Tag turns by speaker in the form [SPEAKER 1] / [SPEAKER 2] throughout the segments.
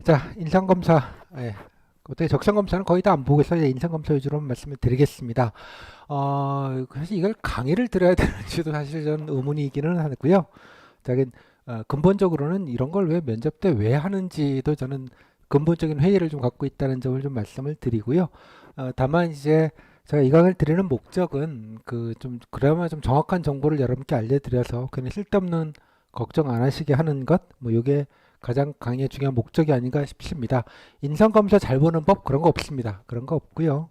[SPEAKER 1] 자, 인상검사. 예. 어떻게 적성검사는 거의 다 안 보고서 이제 인상검사 위주로 말씀을 드리겠습니다. 사실 이걸 강의를 들어야 되는지도 사실 저는 의문이기는 하고요. 자, 근본적으로는 이런 걸 왜 면접 때 왜 하는지도 저는 근본적인 회의를 좀 갖고 있다는 점을 좀 말씀을 드리고요. 다만 이제 제가 이 강의를 드리는 목적은 그나마 좀 정확한 정보를 여러분께 알려드려서 그냥 쓸데없는 걱정 안 하시게 하는 것, 뭐 요게 가장 강의의 중요한 목적이 아닌가 싶습니다. 인성검사 잘 보는 법 그런 거 없습니다. 그런 거 없고요.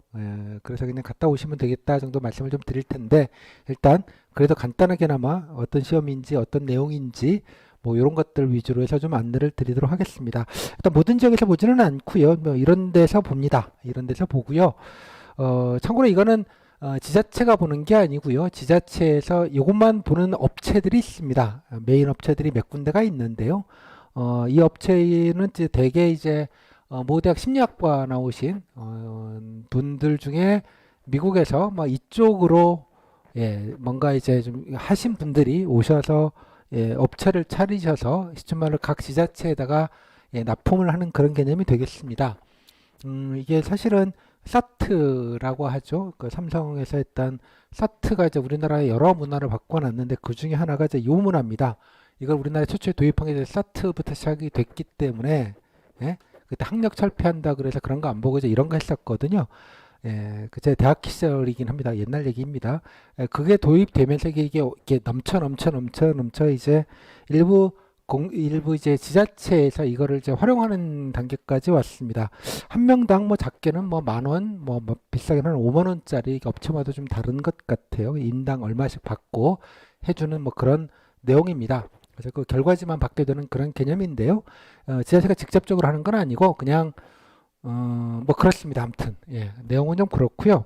[SPEAKER 1] 그래서 그냥 갔다 오시면 되겠다 정도 말씀을 좀 드릴 텐데 일단 그래도 간단하게나마 어떤 시험인지 어떤 내용인지 뭐 이런 것들 위주로 해서 좀 안내를 드리도록 하겠습니다. 일단 모든 지역에서 보지는 않고요. 뭐 이런 데서 봅니다. 이런 데서 보고요. 참고로 이거는 지자체가 보는 게 아니고요. 지자체에서 이것만 보는 업체들이 있습니다. 메인 업체들이 몇 군데가 있는데요. 이 업체는 이제 대개 이제 모대학 심리학과 나오신 분들 중에 미국에서 뭐 이쪽으로 뭔가 이제 좀 하신 분들이 오셔서 업체를 차리셔서 시춘말로 각 지자체에다가 납품을 하는 그런 개념이 되겠습니다. 이게 사실은 사트라고 하죠. 그 삼성에서 했던 사트가 이제 우리나라의 여러 문화를 바꿔놨는데 그 중에 하나가 이제 요 문화입니다. 이걸 우리나라에 최초에 도입한 게 사트부터 시작이 됐기 때문에 그때 학력 철폐한다 그래서 그런 거 안 보고 이제 이런 거 했었거든요. 제 대학 시절이긴 합니다. 옛날 얘기입니다. 그게 도입되면서 이게 넘쳐 이제 일부 이제 지자체에서 이거를 이제 활용하는 단계까지 왔습니다. 한 명당 뭐 작게는 뭐 10,000원, 뭐 비싸게는 한 50,000원짜리 업체마다 좀 다른 것 같아요. 인당 얼마씩 받고 해주는 뭐 그런 내용입니다. 그래서 그 결과지만 받게 되는 그런 개념인데요. 지자체가 직접적으로 하는 건 아니고 그냥 뭐 그렇습니다. 아무튼 내용은 좀 그렇고요.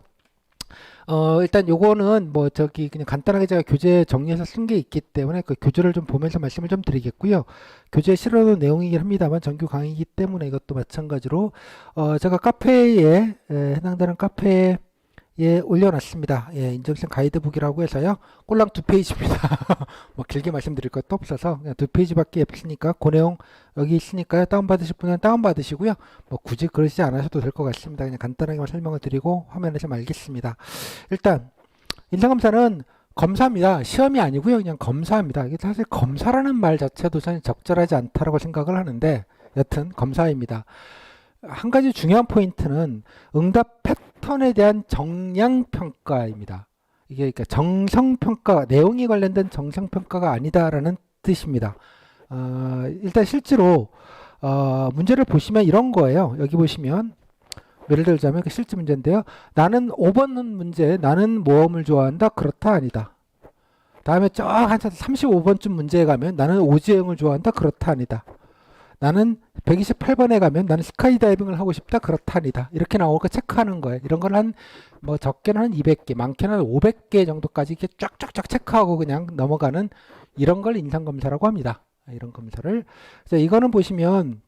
[SPEAKER 1] 일단 요거는 뭐 그냥 간단하게 제가 교재 정리해서 쓴 게 있기 때문에 그 교재를 좀 보면서 말씀을 좀 드리겠고요. 교재에 실어놓은 내용이긴 합니다만 정규 강의이기 때문에 이것도 마찬가지로 제가 카페에 해당되는 카페에 올려놨습니다. 인적성 가이드북이라고 해서요. 꼴랑 2페이지입니다. 뭐 길게 말씀드릴 것도 없어서 그냥 2페이지밖에 없으니까 그 내용 여기 있으니까요. 다운받으실 분은 다운받으시고요. 뭐 굳이 그러시지 않으셔도 될 것 같습니다. 그냥 간단하게만 설명을 드리고 화면에서 말겠습니다. 일단 인성검사는 검사입니다. 시험이 아니고요. 그냥 검사입니다. 이게 사실 검사라는 말 자체도 사실 적절하지 않다라고 생각을 하는데 여튼 검사입니다. 한 가지 중요한 포인트는 응답 패턴에 대한 정량평가입니다. 이게 그러니까 정성평가, 내용이 관련된 정성평가가 아니다라는 뜻입니다. 일단 실제로 문제를 보시면 이런 거예요. 여기 보시면 예를 들자면 그 실제 문제인데요. 나는 5번 문제, 나는 모험을 좋아한다. 그렇다 아니다. 다음에 쫙 한참 35번쯤 문제에 가면 나는 오지행을 좋아한다. 그렇다 아니다. 나는 128번에 가면 나는 스카이다이빙을 하고 싶다. 그렇다 아니다. 이렇게 나오니까 체크하는 거예요. 이런 걸 뭐 적게는 한 200개, 많게는 한 500개 정도까지 이렇게 쫙쫙쫙 체크하고 그냥 넘어가는 이런 걸 인상검사라고 합니다. 이런 검사를. 그래서 이거는 보시면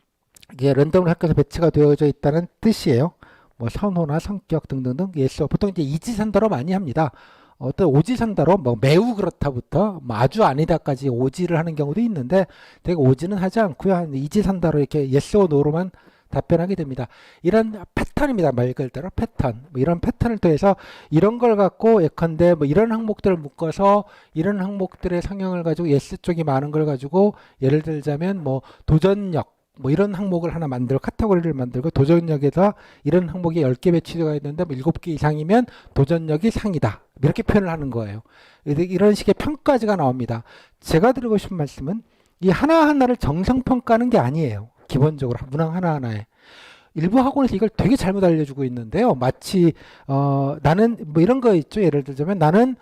[SPEAKER 1] 이게 랜덤으로 학교에서 배치가 되어져 있다는 뜻이에요. 뭐 선호나 성격 등등등. 보통 이제 이지선다로 많이 합니다. 어떤 오지선다로 뭐 매우 그렇다부터 뭐 아주 아니다까지 오지를 하는 경우도 있는데 되게 오지는 하지 않고요. 한 이지선다로 이렇게 yes or no로만 답변하게 됩니다. 이런 패턴입니다. 말 그대로 패턴. 뭐 이런 패턴을 통해서 이런 걸 갖고 예컨대 뭐 이런 항목들을 묶어서 이런 항목들의 성향을 가지고 yes 쪽이 많은 걸 가지고 예를 들자면 뭐 도전력 뭐 이런 항목을 하나 만들고 카테고리를 만들고 도전력에서 이런 항목이 10개 배치되어 있는데 뭐 7개 이상이면 도전력이 상이다. 이렇게 표현을 하는 거예요. 이런 식의 평가지가 나옵니다. 제가 드리고 싶은 말씀은 이 하나하나를 정성평가하는 게 아니에요. 기본적으로 문항 하나하나에. 일부 학원에서 이걸 되게 잘못 알려주고 있는데요. 마치 나는 뭐 이런 거 있죠. 예를 들자면 나는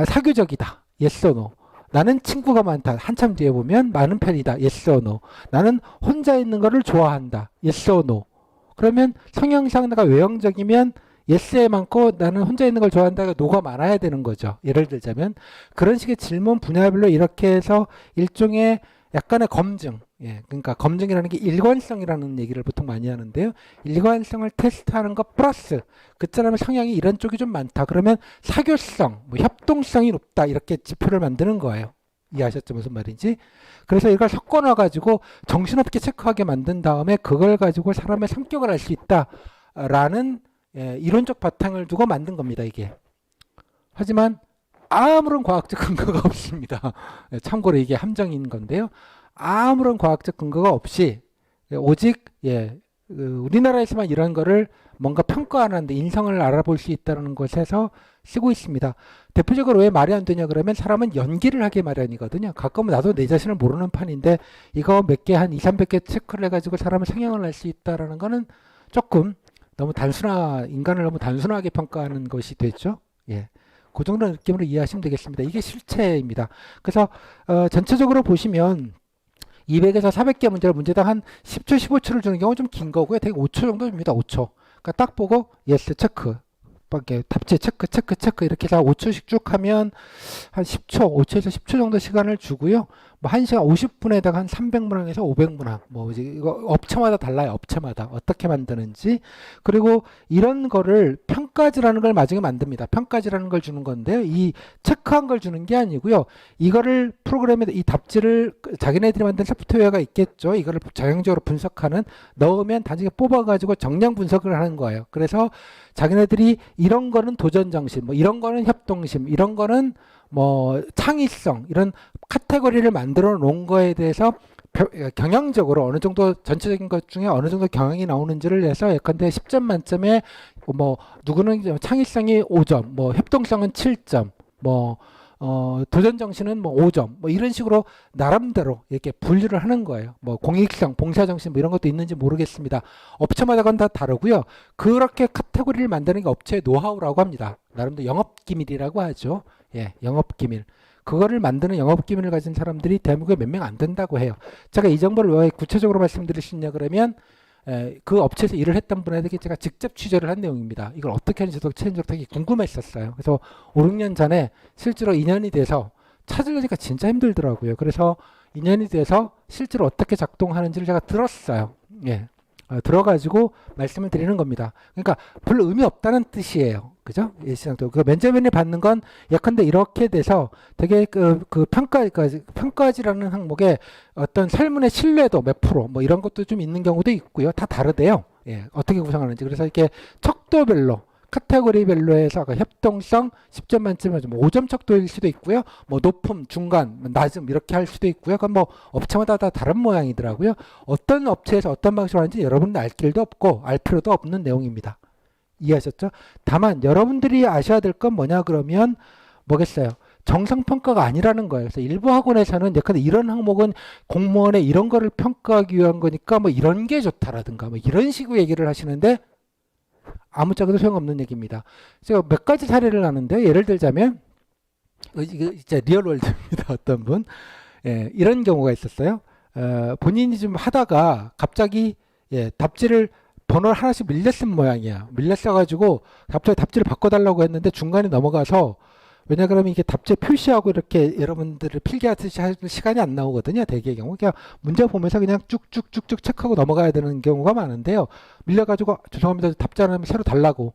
[SPEAKER 1] 사교적이다. yes or no. 나는 친구가 많다. 한참 뒤에 보면 많은 편이다. yes or no. 나는 혼자 있는 거를 좋아한다. yes or no. 그러면 성향상 내가 외형적이면 yes에 많고 나는 혼자 있는 걸 좋아한다가 no가 많아야 되는 거죠. 예를 들자면 그런 식의 질문 분야별로 이렇게 해서 일종의 약간의 검증, 그러니까 검증이라는 게 일관성이라는 얘기를 보통 많이 하는데요. 일관성을 테스트하는 것 플러스 그 사람의 성향이 이런 쪽이 좀 많다. 그러면 사교성, 뭐 협동성이 높다. 이렇게 지표를 만드는 거예요. 이해하셨죠? 무슨 말인지? 그래서 이걸 섞어놔 가지고 정신없게 체크하게 만든 다음에 그걸 가지고 사람의 성격을 알 수 있다라는 이론적 바탕을 두고 만든 겁니다, 이게. 하지만 아무런 과학적 근거가 없습니다. 참고로 이게 함정인 건데요. 아무런 과학적 근거가 없이 오직 우리나라에서만 이런 거를 뭔가 평가하는데 인성을 알아볼 수 있다는 것에서 쓰고 있습니다. 대표적으로 왜 말이 안 되냐 그러면 사람은 연기를 하기 마련이거든요. 가끔은 나도 내 자신을 모르는 판인데 이거 몇 개 한 2, 300개 체크를 해가지고 사람의 성향을 알 수 있다라는 거는 조금 너무 인간을 너무 단순하게 평가하는 것이 되죠. 예. 그 정도 느낌으로 이해하시면 되겠습니다. 이게 실체입니다. 그래서 전체적으로 보시면 200에서 400개 문제를 문제당 한 10초, 15초를 주는 경우 좀 긴 거고요. 되게 5초 정도 줍니다. 5초. 그러니까 딱 보고 예스 체크. 답지 체크 이렇게 해서 5초씩 쭉 하면 한 10초, 5초에서 10초 정도 시간을 주고요. 뭐 1시간 50분에다가 한 300문항에서 500문항. 뭐 이제 이거 업체마다 달라요. 업체마다 어떻게 만드는지. 그리고 이런 거를 평가지라는 걸 나중에 만듭니다. 평가지라는 걸 주는 건데요. 이 체크한 걸 주는 게 아니고요. 이거를 프로그램에 이 답지를 자기네들이 만든 소프트웨어가 있겠죠. 이거를 자동적으로 분석하는 넣으면 나중에 뽑아가지고 정량 분석을 하는 거예요. 그래서 자기네들이 이런 거는 도전 정신, 뭐 이런 거는 협동심, 이런 거는 뭐 창의성, 이런 카테고리를 만들어 놓은 거에 대해서 경영적으로 어느 정도 전체적인 것 중에 어느 정도 경영이 나오는지를 해서 예컨대 10점 만점에 뭐 누구는 창의성이 5점, 뭐 협동성은 7점, 뭐 도전 정신은 뭐 5점, 뭐 이런 식으로 나름대로 이렇게 분류를 하는 거예요. 뭐 공익성, 봉사 정신 뭐 이런 것도 있는지 모르겠습니다. 업체마다 건 다 다르고요. 그렇게 카테고리를 만드는 게 업체의 노하우라고 합니다. 나름대로 영업 기밀이라고 하죠. 예, 영업 기밀. 그거를 만드는 영업 기밀을 가진 사람들이 대한민국에 몇 명 안 된다고 해요. 제가 이 정보를 왜 구체적으로 말씀드릴 수 있냐 그러면 그 업체에서 일을 했던 분에게 제가 직접 취재를 한 내용입니다. 이걸 어떻게 하는지 저도 체인적으로 되게 궁금했었어요. 그래서 5, 6년 전에 실제로 인연이 돼서 찾으려니까 진짜 힘들더라고요. 그래서 인연이 돼서 실제로 어떻게 작동하는지를 제가 들었어요. 예. 들어가지고 말씀을 드리는 겁니다. 그러니까 별로 의미 없다는 뜻이에요. 그죠? 예시상도. 그 면접인이 받는 건 예컨대 이렇게 돼서 되게 그 평가지라는 항목에 어떤 설문의 신뢰도 몇 프로 뭐 이런 것도 좀 있는 경우도 있고요. 다 다르대요. 예, 어떻게 구성하는지. 그래서 이렇게 척도별로 카테고리별로 해서 협동성 10점 만점에 5점 척도일 수도 있고요. 뭐 높음, 중간, 낮음 이렇게 할 수도 있고요. 그건 뭐 업체마다 다 다른 모양이더라고요. 어떤 업체에서 어떤 방식으로 하는지 여러분은 알 길도 없고 알 필요도 없는 내용입니다. 이해하셨죠? 다만 여러분들이 아셔야 될 건 뭐냐 그러면 뭐겠어요? 정성평가가 아니라는 거예요. 그래서 일부 학원에서는 예컨대 이런 항목은 공무원의 이런 거를 평가하기 위한 거니까 뭐 이런 게 좋다라든가 뭐 이런 식으로 얘기를 하시는데 아무짝에도 소용없는 얘기입니다. 제가 몇 가지 사례를 하는데 예를 들자면 이거 진짜 리얼월드입니다. 어떤 분 이런 경우가 있었어요. 본인이 좀 하다가 갑자기 답지를 번호를 하나씩 밀렸은 모양이야. 밀렸어가지고 갑자기 답지를 바꿔달라고 했는데 중간에 넘어가서 왜냐 그러면 이게 답지에 표시하고 이렇게 여러분들을 필기하듯이 할 시간이 안 나오거든요. 대개의 경우. 그냥 문제 보면서 그냥 쭉쭉쭉쭉 체크하고 넘어가야 되는 경우가 많은데요. 밀려가지고 죄송합니다. 답지 안 하면 새로 달라고.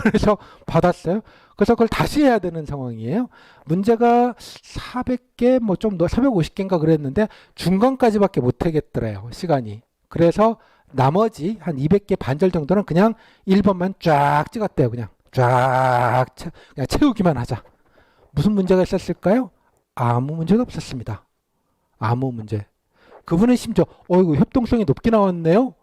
[SPEAKER 1] 그래서 받았어요. 그래서 그걸 다시 해야 되는 상황이에요. 문제가 400개 뭐 좀 더 450개인가 그랬는데 중간까지밖에 못 하겠더래요. 시간이. 그래서 나머지 한 200개 반절 정도는 그냥 1번만 쫙 찍었대요. 그냥 그냥 채우기만 하자. 무슨 문제가 있었을까요? 아무 문제도 없었습니다. 아무 문제. 그분은 심지어 어이구 협동성이 높게 나왔네요.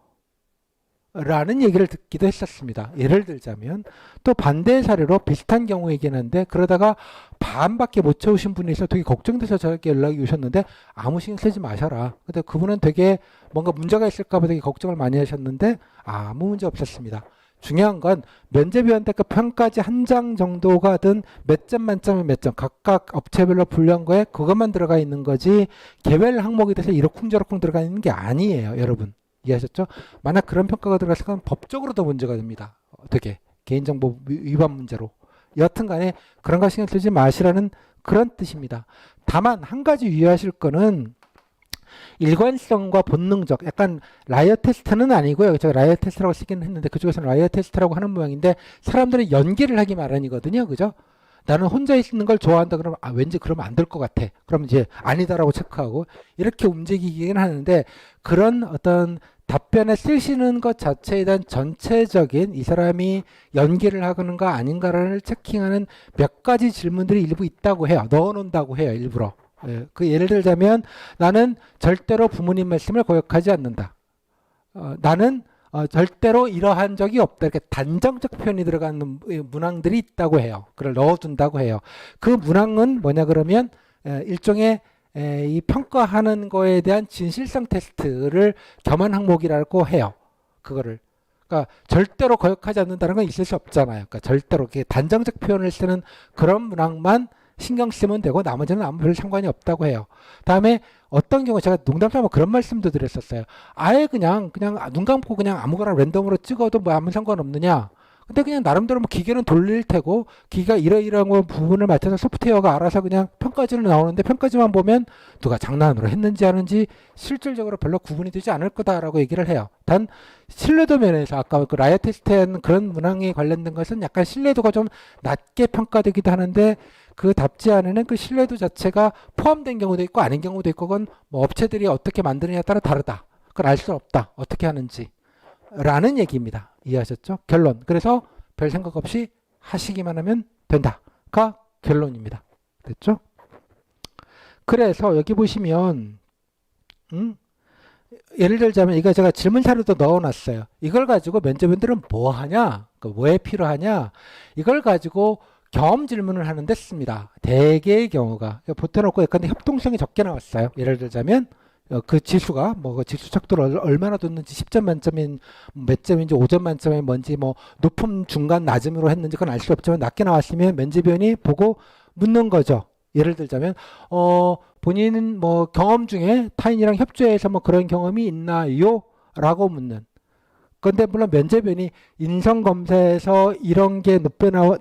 [SPEAKER 1] 라는 얘기를 듣기도 했었습니다. 예를 들자면 또 반대 사례로 비슷한 경우이긴 한데 그러다가 반밖에 못 채우신 분이 있어 되게 걱정돼서 저에게 연락이 오셨는데 아무 신경 쓰지 마셔라. 근데 그분은 되게 뭔가 문제가 있을까 봐 되게 걱정을 많이 하셨는데 아무 문제 없었습니다. 중요한 건 면접위원회급 평가지 한 장 정도가 든 몇 점 만점에 몇 점 각각 업체별로 분류한 거에 그것만 들어가 있는 거지 개별 항목에 대해서 이러쿵저러쿵 들어가 있는 게 아니에요. 여러분 이해하셨죠? 만약 그런 평가가 들어갔으면 법적으로도 문제가 됩니다. 되게 개인정보 위반 문제로. 여하튼 간에 그런 거 신경 쓰지 마시라는 그런 뜻입니다. 다만 한 가지 유의하실 거는 일관성과 본능적 약간 라이어 테스트는 아니고요. 제가 라이어 테스트라고 쓰기는 했는데 그쪽에서는 라이어 테스트라고 하는 모양인데 사람들은 연기를 하기 마련이거든요. 그죠? 나는 혼자 있는 걸 좋아한다 그러면 왠지 그러면 안 될 것 같아. 그럼 이제 아니다라고 체크하고 이렇게 움직이긴 하는데 그런 어떤 답변에 쓰시는 것 자체에 대한 전체적인 이 사람이 연기를 하는가 아닌가를 체킹하는 몇 가지 질문들이 일부 있다고 해요. 넣어놓는다고 해요. 일부러. 예, 그 예를 들자면 나는 절대로 부모님 말씀을 거역하지 않는다. 나는 절대로 이러한 적이 없다. 이렇게 단정적 표현이 들어가는 문항들이 있다고 해요. 그걸 넣어둔다고 해요. 그 문항은 뭐냐 그러면 일종의 이 평가하는 거에 대한 진실성 테스트를 겸한 항목이라고 해요. 그거를. 그러니까 절대로 거역하지 않는다는 건 있을 수 없잖아요. 그러니까 절대로 이렇게 단정적 표현을 쓰는 그런 문항만 신경 쓰면 되고 나머지는 아무 별 상관이 없다고 해요. 다음에 어떤 경우 제가 농담삼아 그런 말씀도 드렸었어요. 아예 그냥 눈 감고 그냥 아무거나 랜덤으로 찍어도 뭐 아무 상관없느냐. 근데 그냥 나름대로 뭐 기계는 돌릴 테고 기계가 이러이러한 부분을 맞춰서 소프트웨어가 알아서 그냥 평가지는 나오는데 평가지만 보면 누가 장난으로 했는지 하는지 실질적으로 별로 구분이 되지 않을 거다라고 얘기를 해요. 단 신뢰도 면에서 아까 그 라이어 테스트한 그런 문항에 관련된 것은 약간 신뢰도가 좀 낮게 평가되기도 하는데 그 답지 안에는 그 신뢰도 자체가 포함된 경우도 있고 아닌 경우도 있고 그건 뭐 업체들이 어떻게 만드느냐에 따라 다르다. 그걸 알 수 없다. 어떻게 하는지. 라는 얘기입니다. 이해하셨죠? 결론. 그래서 별 생각 없이 하시기만 하면 된다가 결론입니다. 됐죠? 그래서 여기 보시면 예를 들자면 이거 제가 질문 사료도 넣어놨어요. 이걸 가지고 면접인들은 뭐 하냐? 뭐에 필요하냐? 이걸 가지고 경험 질문을 하는데 씁니다. 대개의 경우가 보태놓고 약간 협동성이 적게 나왔어요. 예를 들자면 그 지수가 뭐 그 지수 척도를 얼마나 뒀는지 10점 만점인 몇 점인지 5점 만점인 뭔지 뭐 높음 중간 낮음으로 했는지 그건 알 수 없지만 낮게 나왔으면 면접위원이 보고 묻는 거죠. 예를 들자면 본인은 뭐 경험 중에 타인이랑 협조해서 뭐 그런 경험이 있나요? 라고 묻는. 근데 물론 면접위원이 인성검사에서 이런 게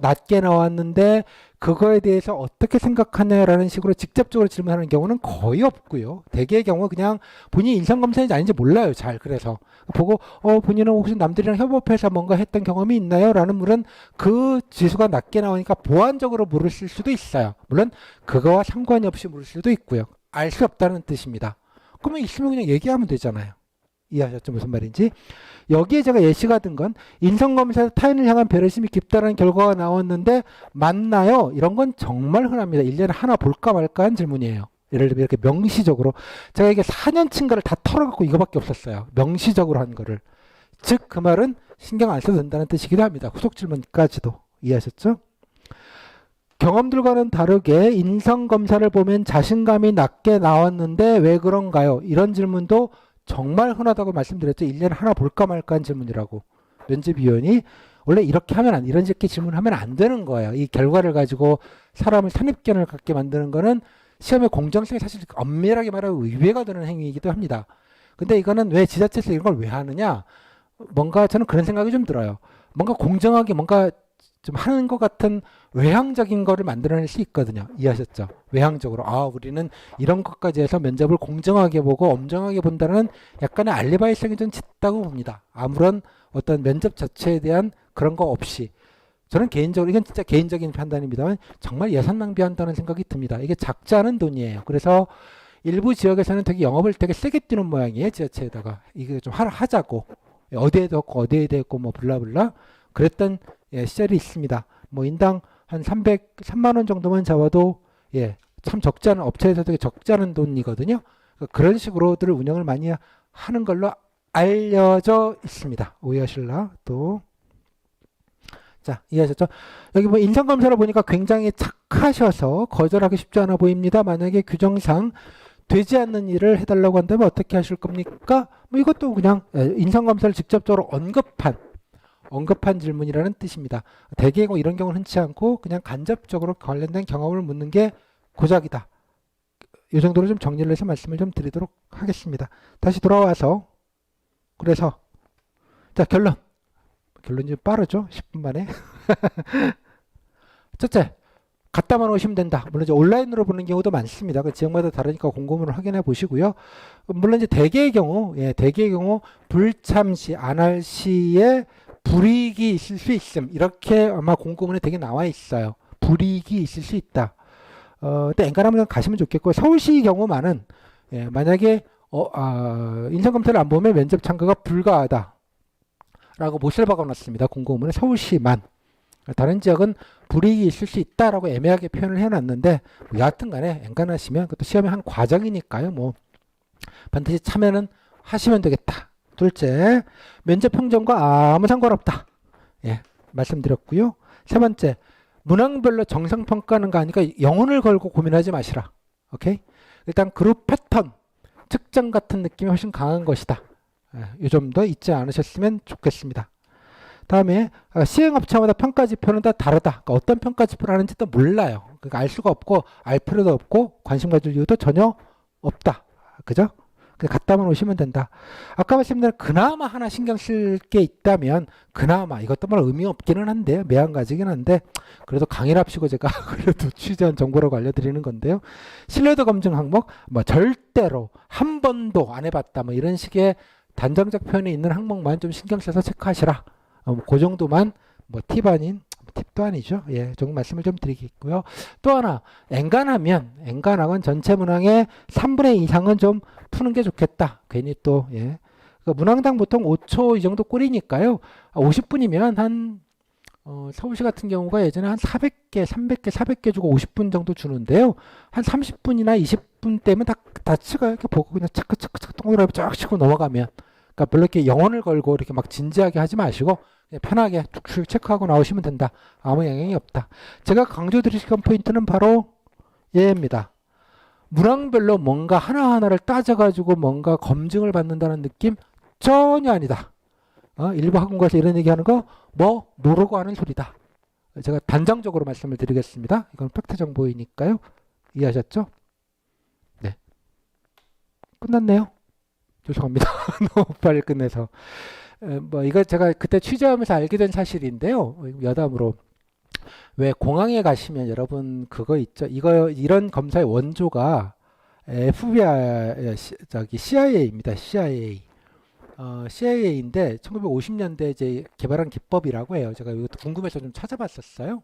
[SPEAKER 1] 낮게 나왔는데 그거에 대해서 어떻게 생각하냐라는 식으로 직접적으로 질문하는 경우는 거의 없고요. 대개의 경우 그냥 본인이 인성검사인지 아닌지 몰라요. 잘. 그래서 보고 본인은 혹시 남들이랑 협업해서 뭔가 했던 경험이 있나요? 라는 물은 그 지수가 낮게 나오니까 보완적으로 물으실 수도 있어요. 물론 그거와 상관이 없이 물을 수도 있고요. 알 수 없다는 뜻입니다. 그러면 있으면 그냥 얘기하면 되잖아요. 이해하셨죠? 무슨 말인지? 여기에 제가 예시가 든 건 인성검사에서 타인을 향한 배려심이 깊다는 결과가 나왔는데 맞나요? 이런 건 정말 흔합니다. 1년에 하나 볼까 말까 한 질문이에요. 예를 들면 이렇게 명시적으로 제가 이게 4년치인가를 다 털어갖고 이거밖에 없었어요. 명시적으로 한 거를. 즉 그 말은 신경 안 써도 된다는 뜻이기도 합니다. 후속 질문까지도. 이해하셨죠? 경험들과는 다르게 인성검사를 보면 자신감이 낮게 나왔는데 왜 그런가요? 이런 질문도 정말 흔하다고 말씀드렸죠. 1년에 하나 볼까 말까 한 질문이라고. 면접위원이 원래 이렇게 하면 이렇게 질문하면 안 되는 거예요. 이 결과를 가지고 사람을 선입견을 갖게 만드는 거는 시험의 공정성이 사실 엄밀하게 말하면 위배가 되는 행위이기도 합니다. 근데 이거는 왜 지자체에서 이런 걸 왜 하느냐? 뭔가 저는 그런 생각이 좀 들어요. 뭔가 공정하게 뭔가 좀 하는 것 같은 외향적인 거를 만들어낼 수 있거든요. 이해하셨죠? 외향적으로 우리는 이런 것까지 해서 면접을 공정하게 보고 엄정하게 본다는 약간의 알리바이성이 좀 짙다고 봅니다. 아무런 어떤 면접 자체에 대한 그런 거 없이 저는 개인적으로 이건 진짜 개인적인 판단입니다만 정말 예산 낭비한다는 생각이 듭니다. 이게 작지 않은 돈이에요. 그래서 일부 지역에서는 되게 영업을 되게 세게 뛰는 모양이에요. 지자체에다가 이거 좀 하자고 어디에도 없고 어디에도 없고 뭐 블라블라 그랬던 시절이 있습니다. 뭐 인당 한 300, 3만 원 정도만 잡아도 참 적지 않은 업체에서 되게 적지 않은 돈이거든요. 그런 식으로들 운영을 많이 하는 걸로 알려져 있습니다. 오해하실라 또. 자, 이해하셨죠? 여기 뭐 인성검사를 보니까 굉장히 착하셔서 거절하기 쉽지 않아 보입니다. 만약에 규정상 되지 않는 일을 해달라고 한다면 어떻게 하실 겁니까? 뭐 이것도 그냥 인성검사를 직접적으로 언급한 질문이라는 뜻입니다. 대개 이런 경우는 흔치 않고 그냥 간접적으로 관련된 경험을 묻는 게 고작이다. 이 정도로 좀 정리를 해서 말씀을 좀 드리도록 하겠습니다. 다시 돌아와서 그래서 자 결론이 좀 빠르죠? 10분 만에. 첫째, 갖다만 오시면 된다. 물론 이제 온라인으로 보는 경우도 많습니다. 그 지역마다 다르니까 곰곰이로 확인해 보시고요. 물론 이제 대개의 경우 불참시, 안 할 시에 불이익이 있을 수 있음. 이렇게 아마 공고문에 되게 나와 있어요. 불이익이 있을 수 있다. 근데 엔간하면 가시면 좋겠고, 서울시 경우만은 예, 만약에 인성검사를 안 보면 면접 참가가 불가하다 라고 못을 박아놨습니다. 공고문에 서울시만. 다른 지역은 불이익이 있을 수 있다라고 애매하게 표현을 해놨는데, 뭐 여하튼 간에 엔간하시면 그것도 시험의 한 과정이니까요. 뭐 반드시 참여는 하시면 되겠다. 둘째, 면접 평점과 아무 상관없다. 예, 말씀드렸고요. 세 번째, 문항별로 정상평가하는 거 아니까 영혼을 걸고 고민하지 마시라. 오케이? 일단 그룹 패턴, 측정 같은 느낌이 훨씬 강한 것이다. 이 점도 잊지 않으셨으면 좋겠습니다. 다음에 시행업체마다 평가지표는 다 다르다. 그러니까 어떤 평가지표를 하는지도 몰라요. 그러니까 알 수가 없고 알 필요도 없고 관심 가질 이유도 전혀 없다. 그죠? 그냥 갖다만 오시면 된다. 아까 말씀드린 그나마 하나 신경 쓸 게 있다면 그나마 이것도 뭐 의미 없기는 한데요. 매한가지긴 한데 그래도 강의랍시고 제가 그래도 취재한 정보라고 알려드리는 건데요. 신뢰도 검증 항목 뭐 절대로 한 번도 안 해봤다 뭐 이런 식의 단정적 표현이 있는 항목만 좀 신경 써서 체크하시라. 그 정도만 뭐 팁 아닌 팁도 아니죠. 예, 조금 말씀을 좀 드리겠고요. 또 하나 엔간하면 전체 문항의 3분의 2 이상은 좀 푸는 게 좋겠다. 괜히 또 예. 그러니까 문항당 보통 5초 이 정도 꼴이니까요. 50분이면 한 서울시 같은 경우가 예전에 한 400개, 300개, 400개 주고 50분 정도 주는데요. 한 30분이나 20분 때면 다 치고 이렇게 보고 그냥 차크차크 동그라미 쫙 치고 넘어가면 그러니까 별로 이렇게 영혼을 걸고 이렇게 막 진지하게 하지 마시고 그냥 편하게 툭툭 체크하고 나오시면 된다. 아무 영향이 없다. 제가 강조드리는 포인트는 바로 얘입니다. 문항별로 뭔가 하나하나를 따져가지고 뭔가 검증을 받는다는 느낌 전혀 아니다. 일부 학원가에서 이런 얘기하는 거 뭐 모르고 하는 소리다. 제가 단정적으로 말씀을 드리겠습니다. 이건 팩트 정보이니까요. 이해하셨죠? 네. 끝났네요. 죄송합니다. 너무 빨리 끝내서. 뭐 이거 제가 그때 취재하면서 알게 된 사실인데요. 여담으로 왜 공항에 가시면 여러분 그거 있죠. 이런 검사의 원조가 FBI CIA입니다. CIA인데 1950년대 이제 개발한 기법이라고 해요. 제가 이것도 궁금해서 좀 찾아봤었어요.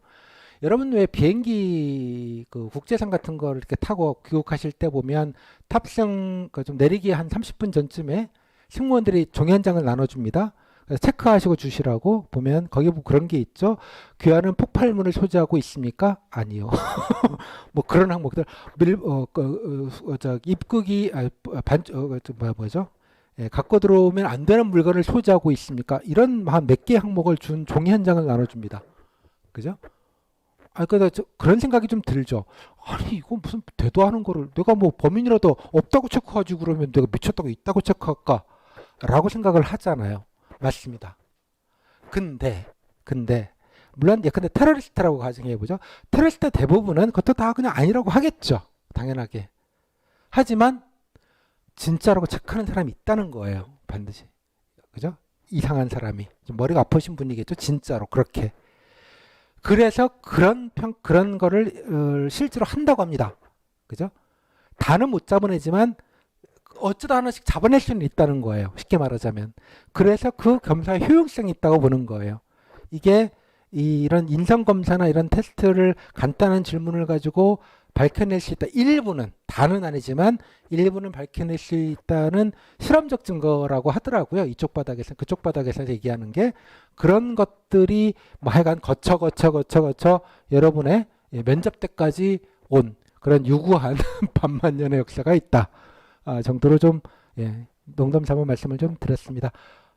[SPEAKER 1] 여러분 왜 비행기 그 국제선 같은 걸 이렇게 타고 귀국하실 때 보면 탑승 좀 내리기 한 30분 전쯤에 승무원들이 종이 한 장을 나눠줍니다. 그래서 체크하시고 주시라고 보면 거기 뭐 그런 게 있죠. 귀하는 폭발물을 소지하고 있습니까? 아니요. 뭐 그런 항목들 입국이 뭐죠? 예, 갖고 들어오면 안 되는 물건을 소지하고 있습니까? 이런 한 몇 개 항목을 준 종이 한 장을 나눠줍니다. 그죠? 그런 생각이 좀 들죠. 아니, 이거 무슨 대도하는 거를 내가 뭐 범인이라도 없다고 체크하지 그러면 내가 미쳤다고 있다고 체크할까? 라고 생각을 하잖아요. 맞습니다. 근데, 물론 예컨대 테러리스트라고 가정해보죠. 테러리스트 대부분은 그것도 다 그냥 아니라고 하겠죠. 당연하게. 하지만, 진짜라고 체크하는 사람이 있다는 거예요. 반드시. 그죠? 이상한 사람이. 좀 머리가 아프신 분이겠죠. 진짜로. 그렇게. 그래서 그런 거를 실제로 한다고 합니다. 그죠? 다는 못 잡아내지만 어쩌다 하나씩 잡아낼 수는 있다는 거예요. 쉽게 말하자면. 그래서 그 검사의 효용성이 있다고 보는 거예요. 이게 이런 인성검사나 이런 테스트를 간단한 질문을 가지고 밝혀낼 수 있다. 일부는, 다는 아니지만 일부는 밝혀낼 수 있다는 실험적 증거라고 하더라고요. 이쪽 바닥에서, 그쪽 바닥에서 얘기하는 게 그런 것들이 뭐 하여간 거쳐 여러분의 면접 때까지 온 그런 유구한 반만 년의 역사가 있다. 정도로 좀 농담 삼아 말씀을 좀 드렸습니다.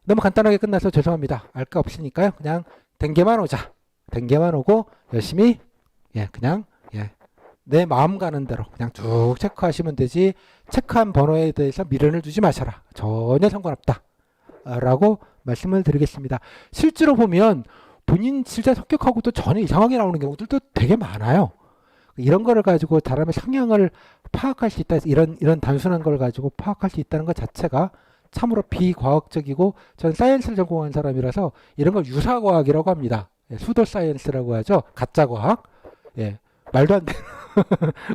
[SPEAKER 1] 너무 간단하게 끝나서 죄송합니다. 알 거 없으니까요. 그냥 댕게만 오자. 댕게만 오고 열심히 그냥 내 마음 가는 대로 그냥 쭉 체크하시면 되지 체크한 번호에 대해서 미련을 두지 마셔라. 전혀 상관없다. 라고 말씀을 드리겠습니다. 실제로 보면 본인 실제 성격하고도 전혀 이상하게 나오는 경우들도 되게 많아요. 이런 거를 가지고 사람의 성향을 파악할 수 있다. 이런 단순한 걸 가지고 파악할 수 있다는 것 자체가 참으로 비과학적이고 전 사이언스를 전공한 사람이라서 이런 걸 유사과학이라고 합니다. 수도 사이언스라고 하죠. 가짜 과학. 말도 안 되는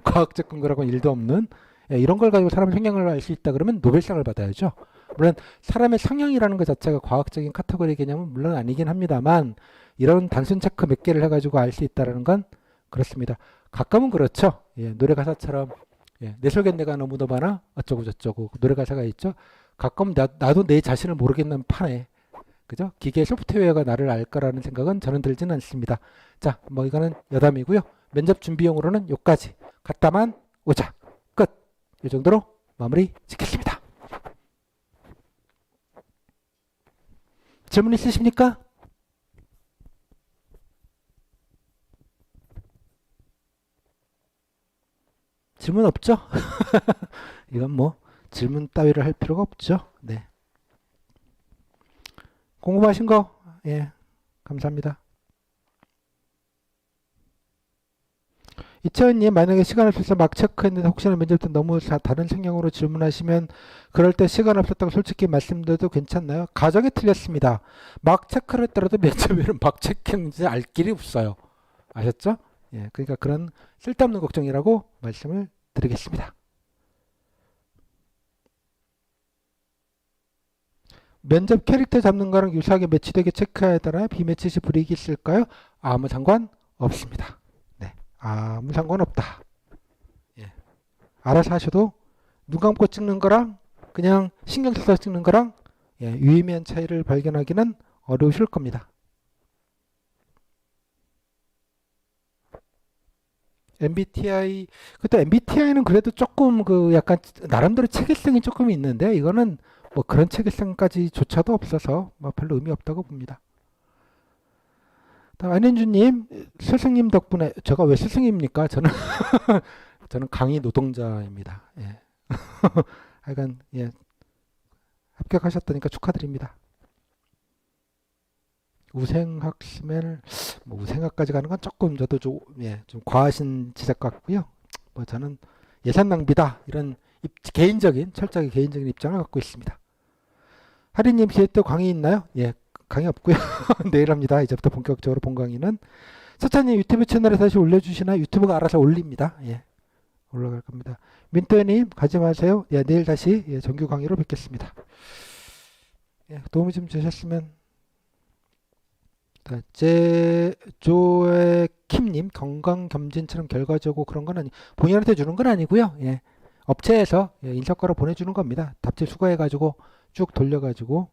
[SPEAKER 1] 과학적 근거라고는 일도 없는 이런 걸 가지고 사람의 성향을 알 수 있다 그러면 노벨상을 받아야죠. 물론 사람의 성향이라는 것 자체가 과학적인 카테고리 개념은 물론 아니긴 합니다만 이런 단순 체크 몇 개를 해가지고 알 수 있다는 건 그렇습니다. 가끔은 그렇죠. 예, 노래 가사처럼 예, 내 속엔 내가 너무도 많아 어쩌고 저쩌고 노래 가사가 있죠. 가끔 나도 내 자신을 모르겠는 판에 그죠? 기계 소프트웨어가 나를 알 거라는 생각은 저는 들지는 않습니다. 자, 뭐 이거는 여담이고요. 면접 준비용으로는 요까지 갔다만 오자. 끝. 이 정도로 마무리 짓겠습니다. 질문 있으십니까? 질문 없죠? 이건 뭐 질문 따위를 할 필요가 없죠. 네. 궁금하신 거? 예. 감사합니다. 이채원님, 만약에 시간 없어서 막 체크했는데 혹시나 면접 때 너무 다른 성향으로 질문하시면 그럴 때 시간 없었다고 솔직히 말씀드려도 괜찮나요? 가정이 틀렸습니다. 막 체크를 했더라도 면접에는 막 체크했는지 알 길이 없어요. 아셨죠? 예, 그러니까 그런 쓸데없는 걱정이라고 말씀을 드리겠습니다. 면접 캐릭터 잡는 거랑 유사하게 매치되게 체크해야 되나요? 비매치 시 불이익이 있을까요? 아무 상관 없습니다. 네, 아무 상관없다. 예. 알아서 하셔도 눈 감고 찍는 거랑 그냥 신경 써서 찍는 거랑 예, 유의미한 차이를 발견하기는 어려우실 겁니다. MBTI 그때 MBTI는 그래도 조금 그 약간 나름대로 체계성이 조금 있는데 이거는 뭐 그런 체계성까지조차도 없어서 뭐 별로 의미 없다고 봅니다. 다음 안현주님, 스승님 덕분에 제가 왜 스승입니까? 저는 저는 강의 노동자입니다. 예. 하여간 예, 합격하셨다니까 축하드립니다. 우생학심을 뭐 우생학까지 가는 건 조금 저도 예, 좀 과하신 지적 같고요. 뭐 저는 예산 낭비다 이런 개인적인 철저하게 개인적인 입장을 갖고 있습니다. 하리님 기회 때 강의 있나요? 예, 강의 없고요. 내일 합니다. 이제부터 본격적으로 본 강의는 서찬님 유튜브 채널에 다시 올려주시나 유튜브가 알아서 올립니다. 예, 올라갈 겁니다. 민터님 가지 마세요. 예, 내일 다시 예, 정규 강의로 뵙겠습니다. 예, 도움이 좀 되셨으면. 조의 킴님 건강검진처럼 결과적으로 그런 건 본인한테 주는 건 아니고요. 예, 업체에서 예, 인사과로 보내주는 겁니다. 답지 수거해가지고 쭉 돌려가지고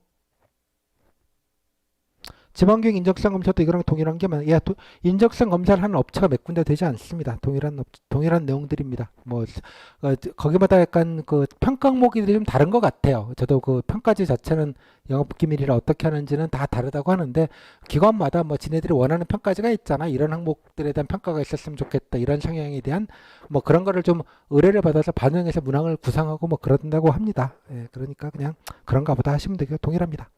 [SPEAKER 1] 지방교육 인적성 검사도 이거랑 동일한 게 예, 인적성 검사를 하는 업체가 몇 군데 되지 않습니다. 동일한 내용들입니다. 뭐 거기마다 약간 그 평가 항목이 좀 다른 것 같아요. 저도 그 평가지 자체는 영업기밀이라 어떻게 하는지는 다 다르다고 하는데 기관마다 뭐 지네들이 원하는 평가지가 있잖아. 이런 항목들에 대한 평가가 있었으면 좋겠다. 이런 성향에 대한 뭐 그런 거를 좀 의뢰를 받아서 반영해서 문항을 구상하고 뭐 그런다고 합니다. 예, 그러니까 그냥 그런가 보다 하시면 되고 동일합니다.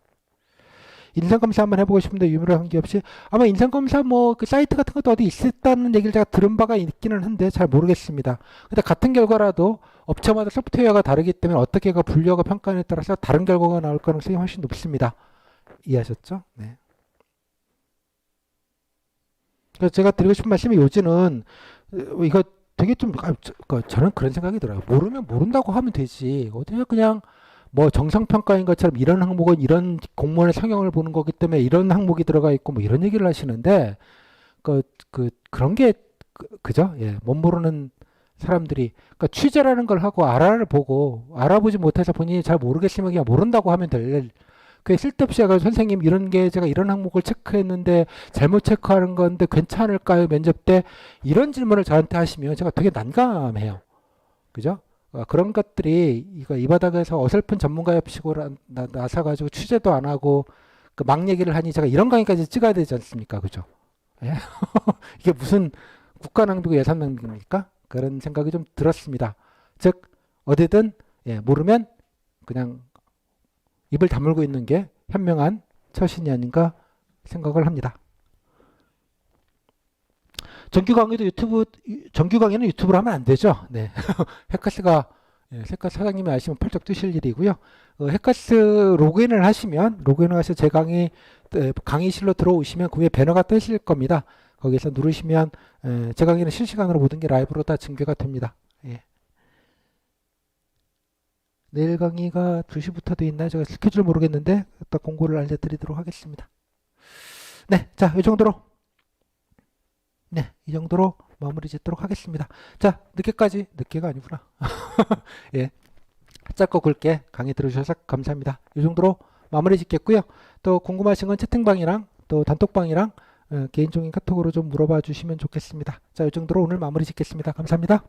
[SPEAKER 1] 인상검사 한번 해보고 싶은데 유명한 게 없이 아마 인상검사 뭐 그 사이트 같은 것도 어디 있었다는 얘기를 제가 들은 바가 있기는 한데 잘 모르겠습니다. 근데 같은 결과라도 업체마다 소프트웨어가 다르기 때문에 어떻게 분류하고 평가에 따라서 다른 결과가 나올 가능성이 훨씬 높습니다. 이해하셨죠? 네. 그래서 제가 드리고 싶은 말씀이 요즘은 이거 되게 좀 저는 그런 생각이 들어요. 모르면 모른다고 하면 되지. 어떻게 그냥 뭐 정상평가인 것처럼 이런 항목은 이런 공무원의 성향을 보는 거기 때문에 이런 항목이 들어가 있고 뭐 이런 얘기를 하시는데 그런 게 그죠? 예, 못 모르는 사람들이 그러니까 취재라는 걸 하고 보고 알아보지 못해서 본인이 잘 모르겠으면 그냥 모른다고 하면 될 그 쓸데없이 해가지고 선생님 이런 게 제가 이런 항목을 체크했는데 잘못 체크하는 건데 괜찮을까요? 면접 때 이런 질문을 저한테 하시면 제가 되게 난감해요. 그죠? 그런 것들이 이 바닥에서 어설픈 전문가 엽식으로 나서가지고 취재도 안 하고 그 막 얘기를 하니 제가 이런 강의까지 찍어야 되지 않습니까? 그죠? 예? 이게 무슨 국가 낭비고 예산 낭비입니까? 그런 생각이 좀 들었습니다. 즉 어디든 예, 모르면 그냥 입을 다물고 있는 게 현명한 처신이 아닌가 생각을 합니다. 정규 강의는 유튜브로 하면 안 되죠. 네. 해커스가, 해커스 사장님이 아시면 펄쩍 뜨실 일이고요. 해커스 로그인을 하셔서 제 강의실로 들어오시면 그 위에 배너가 뜨실 겁니다. 거기서 누르시면, 제 강의는 실시간으로 모든 게 라이브로 다 중계가 됩니다. 예. 내일 강의가 2시부터 돼 있나요? 제가 스케줄 모르겠는데, 또 공고를 알려드리도록 하겠습니다. 네. 자, 이 정도로 마무리 짓도록 하겠습니다. 자, 늦게가 아니구나. 예, 짧고 굵게 강의 들어주셔서 감사합니다. 이 정도로 마무리 짓겠고요. 또 궁금하신 건 채팅방이랑 또 단톡방이랑 개인적인 카톡으로 좀 물어봐 주시면 좋겠습니다. 자, 이 정도로 오늘 마무리 짓겠습니다. 감사합니다.